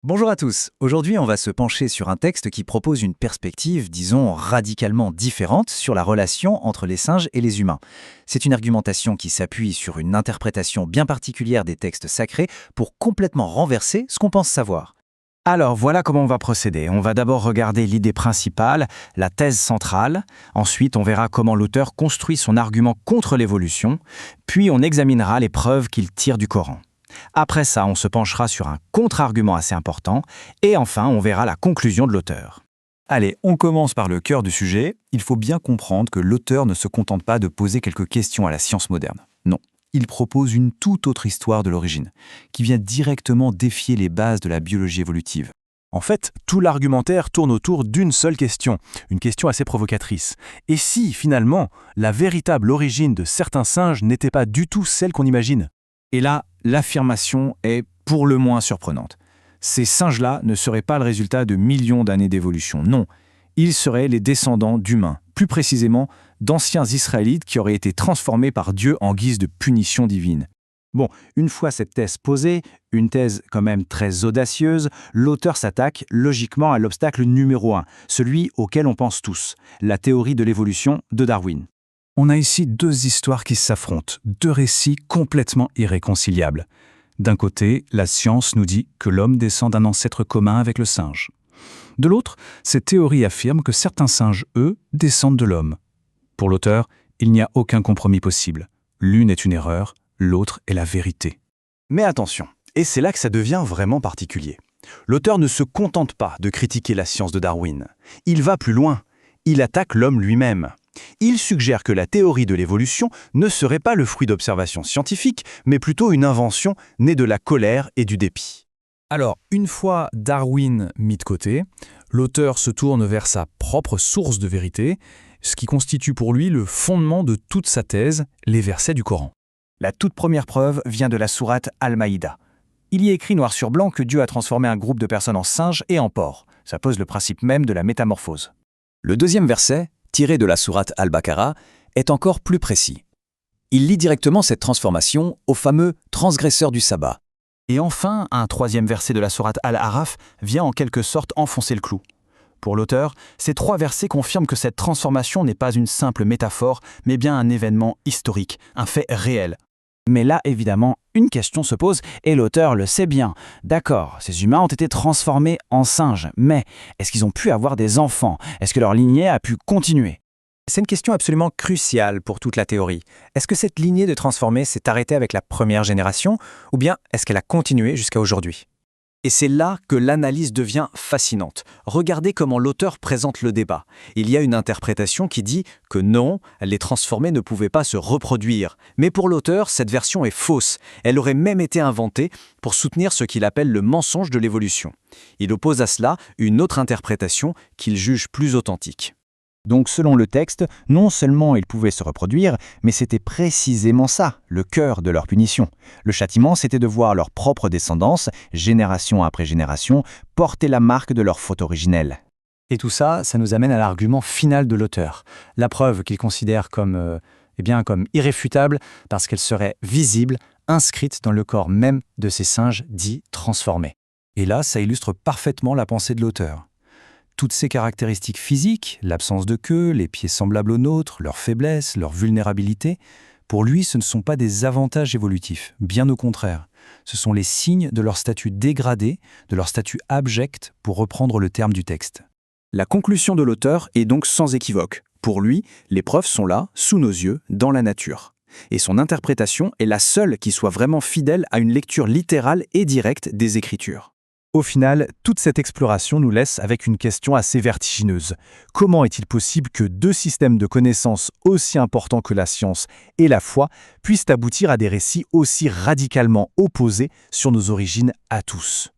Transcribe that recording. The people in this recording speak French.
Bonjour à tous. Aujourd'hui, on va se pencher sur un texte qui propose une perspective, disons, radicalement différente sur la relation entre les singes et les humains. C'est une argumentation qui s'appuie sur une interprétation bien particulière des textes sacrés pour complètement renverser ce qu'on pense savoir. Alors voilà comment on va procéder. On va d'abord regarder l'idée principale, la thèse centrale. Ensuite, on verra comment l'auteur construit son argument contre l'évolution. Puis on examinera les preuves qu'il tire du Coran. Après ça, on se penchera sur un contre-argument assez important. Et enfin, on verra la conclusion de l'auteur. Allez, on commence par le cœur du sujet. Il faut bien comprendre que l'auteur ne se contente pas de poser quelques questions à la science moderne. Non, il propose une toute autre histoire de l'origine, qui vient directement défier les bases de la biologie évolutive. En fait, tout l'argumentaire tourne autour d'une seule question, une question assez provocatrice. Et si, finalement, la véritable origine de certains singes n'était pas du tout celle qu'on imagine? Et là, l'affirmation est pour le moins surprenante. Ces singes-là ne seraient pas le résultat de millions d'années d'évolution, non. Ils seraient les descendants d'humains, plus précisément d'anciens Israélites qui auraient été transformés par Dieu en guise de punition divine. Bon, une fois cette thèse posée, une thèse quand même très audacieuse, l'auteur s'attaque logiquement à l'obstacle numéro 1, celui auquel on pense tous, la théorie de l'évolution de Darwin. On a ici deux histoires qui s'affrontent, deux récits complètement irréconciliables. D'un côté, la science nous dit que l'homme descend d'un ancêtre commun avec le singe. De l'autre, cette théorie affirme que certains singes, eux, descendent de l'homme. Pour l'auteur, il n'y a aucun compromis possible. L'une est une erreur, l'autre est la vérité. Mais attention, et c'est là que ça devient vraiment particulier. L'auteur ne se contente pas de critiquer la science de Darwin. Il va plus loin. Il attaque l'homme lui-même. Il suggère que la théorie de l'évolution ne serait pas le fruit d'observations scientifiques, mais plutôt une invention née de la colère et du dépit. Alors, une fois Darwin mis de côté, l'auteur se tourne vers sa propre source de vérité, ce qui constitue pour lui le fondement de toute sa thèse, les versets du Coran. La toute première preuve vient de la sourate Al-Maïda. Il y est écrit noir sur blanc que Dieu a transformé un groupe de personnes en singes et en porcs. Ça pose le principe même de la métamorphose. Le deuxième verset, tiré de la sourate Al-Baqarah, est encore plus précis. Il lie directement cette transformation au fameux transgresseur du sabbat. Et enfin, un troisième verset de la sourate Al-Araf vient en quelque sorte enfoncer le clou. Pour l'auteur, ces trois versets confirment que cette transformation n'est pas une simple métaphore, mais bien un événement historique, un fait réel. Mais là, évidemment, une question se pose, et l'auteur le sait bien. D'accord, ces humains ont été transformés en singes, mais est-ce qu'ils ont pu avoir des enfants? Est-ce que leur lignée a pu continuer? C'est une question absolument cruciale pour toute la théorie. Est-ce que cette lignée de transformés s'est arrêtée avec la première génération, ou bien est-ce qu'elle a continué jusqu'à aujourd'hui? Et c'est là que l'analyse devient fascinante. Regardez comment l'auteur présente le débat. Il y a une interprétation qui dit que non, les transformés ne pouvaient pas se reproduire. Mais pour l'auteur, cette version est fausse. Elle aurait même été inventée pour soutenir ce qu'il appelle le mensonge de l'évolution. Il oppose à cela une autre interprétation qu'il juge plus authentique. Donc selon le texte, non seulement ils pouvaient se reproduire, mais c'était précisément ça, le cœur de leur punition. Le châtiment, c'était de voir leur propre descendance, génération après génération, porter la marque de leur faute originelle. Et tout ça, ça nous amène à l'argument final de l'auteur, la preuve qu'il considère comme irréfutable parce qu'elle serait visible, inscrite dans le corps même de ces singes dits transformés. Et là, ça illustre parfaitement la pensée de l'auteur. Toutes ces caractéristiques physiques, l'absence de queue, les pieds semblables aux nôtres, leur faiblesse, leur vulnérabilité, pour lui, ce ne sont pas des avantages évolutifs, bien au contraire. Ce sont les signes de leur statut dégradé, de leur statut abject, pour reprendre le terme du texte. La conclusion de l'auteur est donc sans équivoque. Pour lui, les preuves sont là, sous nos yeux, dans la nature. Et son interprétation est la seule qui soit vraiment fidèle à une lecture littérale et directe des Écritures. Au final, toute cette exploration nous laisse avec une question assez vertigineuse. Comment est-il possible que deux systèmes de connaissances aussi importants que la science et la foi puissent aboutir à des récits aussi radicalement opposés sur nos origines à tous ?